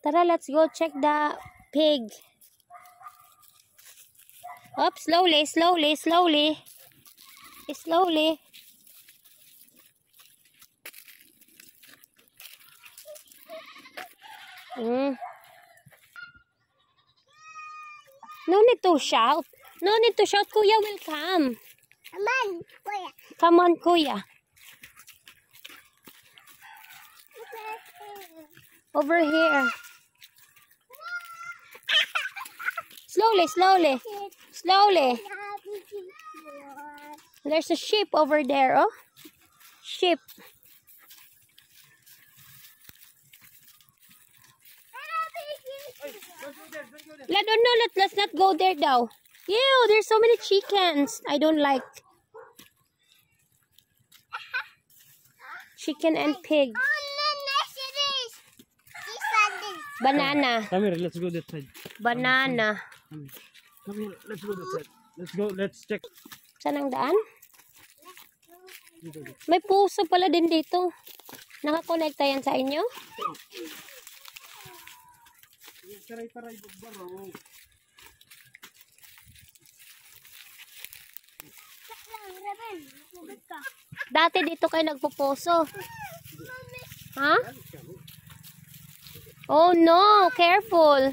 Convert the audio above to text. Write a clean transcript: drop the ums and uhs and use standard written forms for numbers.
Tara, let's go check the pig. Up, slowly, slowly, slowly. Slowly. No need to shout. No need to shout. Kuya will come. Come on, Kuya. Come on, Kuya. Over here. Slowly, slowly. Slowly. There's a sheep over there, oh. Sheep. Let's not go there now. Ew, there's so many chickens. I don't like chicken and pig. Banana. Come here, let's go that side. Banana. Come here, let's go that side. Let's go, let's check. Saan ang daan? May puso pala din dito. Nakakonekta yan sa inyo? Dati dito kayo nagpupuso. Ha? Oh no, careful.